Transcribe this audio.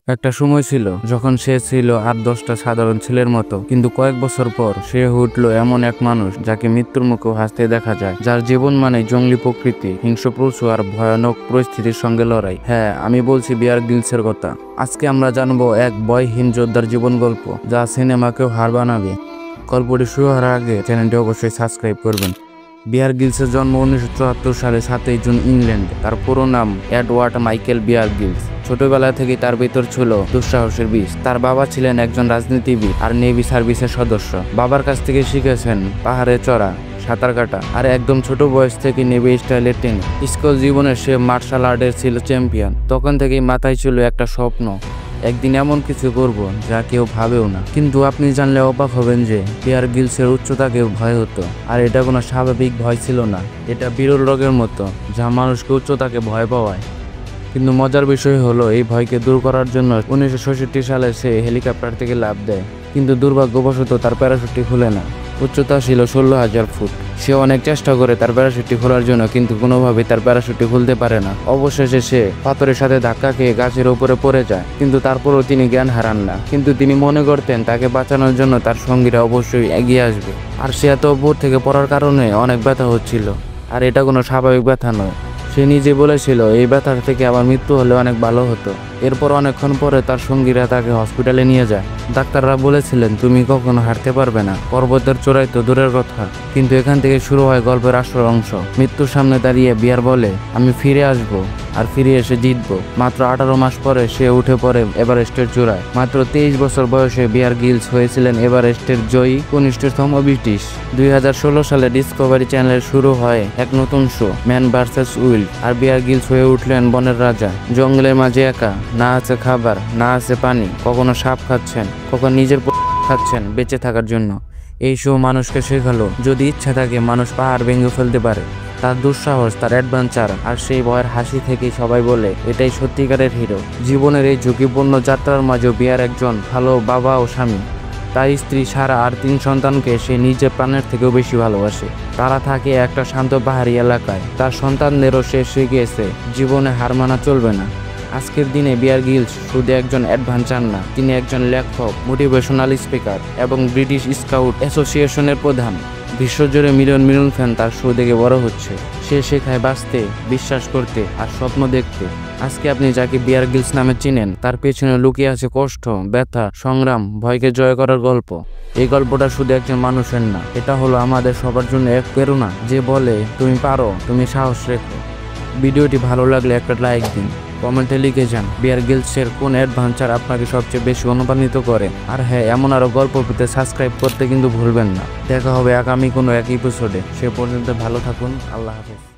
একটা সময় ছিল যখন সে ছিল 8-10টা সাধারণ ছেলের মতো, কিন্তু কয়েক বছর পর সে উঠলো এমন এক মানুষ যাকে মৃত্যুর মুখেও হাসতে দেখা যায়, যার জীবন মানে জঙ্গলি প্রকৃতি, হিংস্র পশু আর ভয়ানক পরিস্থিতির সঙ্গে লড়াই। হ্যাঁ, আমি বলছি বিয়ার গ্রিলসের কথা। আজকে আমরা জানবো এক বয়হীন যোদ্ধার জীবন গল্প, যা সিনেমাকেও হার বানাবে। গল্পটি শুরু হওয়ার আগে চ্যানেলটি অবশ্যই সাবস্ক্রাইব করবেন। বিয়ার গ্রিলসের জন্ম 1974 সালে 7 জুন ইংল্যান্ডে। তার পুরো নাম এডওয়ার্ড মাইকেল বিয়ার গ্রিলস। ছোটবেলা থেকেই তার ভিতর ছিল দুঃসাহসের বীজ। তার বাবা ছিলেন একজন রাজনীতিবিদ আর নেভি সার্ভিসের সদস্য। বাবার কাছ থেকে শিখেছেন পাহাড়ে চড়া, সাঁতার কাটা আর একদম ছোট বয়স থেকে নেভি স্টাইলের টেনিস। স্কুল জীবনে সে মার্শাল আর্টের ছিল চ্যাম্পিয়ন। তখন থেকেই মাথায় ছিল একটা স্বপ্ন, একদিন এমন কিছু করব যা কেউ ভাবেও না। কিন্তু আপনি জানলে অবাক হবেন যে বিয়ার গ্রিলসের উচ্চতাকেও ভয় হতো। আর এটা কোনো স্বাভাবিক ভয় ছিল না, এটা বিরল রোগের মতো যা মানুষকে উচ্চতাকে ভয় পাওয়ায়। কিন্তু মজার বিষয় হলো, এই ভয়কে দূর করার জন্য 1966 সালে সে হেলিকপ্টার থেকে লাফ দেয়, কিন্তু দুর্ভাগ্যবশত তার প্যারাশুটটি খুলে না। উচ্চতা ছিল 16,000 ফুট। সে অনেক চেষ্টা করে তার প্যারাশুটটি খোলার জন্য, কিন্তু কোনোভাবে তার প্যারাশুটটি খুলতে পারে না। অবশেষে সে পাথরের সাথে ধাক্কা খেয়ে গাছের উপরে পড়ে যায়, কিন্তু তারপরও তিনি জ্ঞান হারান না। কিন্তু তিনি মনে করতেন তাকে বাঁচানোর জন্য তার সঙ্গীরা অবশ্যই এগিয়ে আসবে। আর সে এত উপর থেকে পড়ার কারণে অনেক ব্যথা হচ্ছিল, আর এটা কোনো স্বাভাবিক ব্যথা নয়। সে নিজে বলেছিল এই ব্যথার থেকে আমার মৃত্যু হলে অনেক ভালো হতো। এরপর অনেকক্ষণ পরে তার সঙ্গীরা তাকে হসপিটালে নিয়ে যায়। ডাক্তাররা বলেছিলেন তুমি কখনো হাঁটতে পারবে না, পর্বতের চূড়ায় তো দূরের কথা। কিন্তু এখান থেকে শুরু হয় গল্পের আসল অংশ। মৃত্যুর সামনে দাঁড়িয়ে বিয়ার বলে আমি ফিরে আসব, আর ফিরে এসে জিতবো। মাত্র 18 মাস পরে সে উঠে পড়ে এভারেস্টের চূড়ায়। মাত্র 23 বছর বয়সে বিয়ার গ্রিলস হয়েছিলেন এভারেস্টের জয়ী কনিষ্ঠতম ব্রিটিশ। 2016 সালে ডিসকভারি চ্যানেলে শুরু হয় এক নতুন শো, ম্যান ভার্সেস উইল্ড। আর বিয়ার গ্রিলস হয়ে উঠলেন বনের রাজা। জঙ্গলের মাঝে একা, না আছে খাবার, না আছে পানি, কখনো সাপ খাচ্ছেন, কখনো নিজের খাচ্ছেন বেঁচে থাকার জন্য। এই শো মানুষকে শেখালো যদি ইচ্ছা থাকে মানুষ পাহাড় ভেঙে ফেলতে পারে। তার দুঃসাহস, তার অ্যাডভেঞ্চার আর সেই ভয়ের হাসি থেকেই সবাই বলে এটাই সত্যিকারের হিরো। জীবনের এই ঝুঁকিপূর্ণ যাত্রার মাঝেও বিয়ার একজন ভালো বাবা ও স্বামী। তার স্ত্রী সারা আর 3 সন্তানকে সে নিজের প্রাণের থেকেও বেশি ভালোবাসে। তারা থাকে একটা শান্ত পাহাড়ি এলাকায়। তার সন্তানদেরও সে শিখিয়েছে জীবনে হার মানা চলবে না। আজকের দিনে বিয়ার গ্রিলস শুধু একজন অ্যাডভেঞ্চার না, তিনি একজন লেখক, মোটিভেশনাল স্পিকার এবং ব্রিটিশ স্কাউট অ্যাসোসিয়েশনের প্রধান। বিশ্বজুড়ে মিলিয়ন মিলিয়ন ফ্যান তার শো দেখে বড় হচ্ছে। সে শেখায় বাঁচতে, বিশ্বাস করতে আর স্বপ্ন দেখতে। আজকে আপনি যাকে বিয়ার গ্রিলস নামে চিনেন, তার পেছনে লুকিয়ে আছে কষ্ট, ব্যথা, সংগ্রাম, ভয়কে জয় করার গল্প। এই গল্পটা শুধু একজন মানুষের না, এটা হলো আমাদের সবার জন্য এক প্রেরণা, যে বলে তুমি পারো, তুমি সাহস রেখো। ভিডিওটি ভালো লাগলে একটা লাইক দিন, কমেন্টে লিখে যান বিয়ার গ্রিলসের কোন অ্যাডভেঞ্চার আপনাকে সবচেয়ে বেশি অনুপ্রাণিত করে। আর হ্যাঁ, এমন আরো গল্প পেতে সাবস্ক্রাইব করতে কিন্তু ভুলবেন না। দেখা হবে আগামী কোনো এক এপিসোডে। সে পর্যন্ত ভালো থাকুন। আল্লাহ হাফেজ।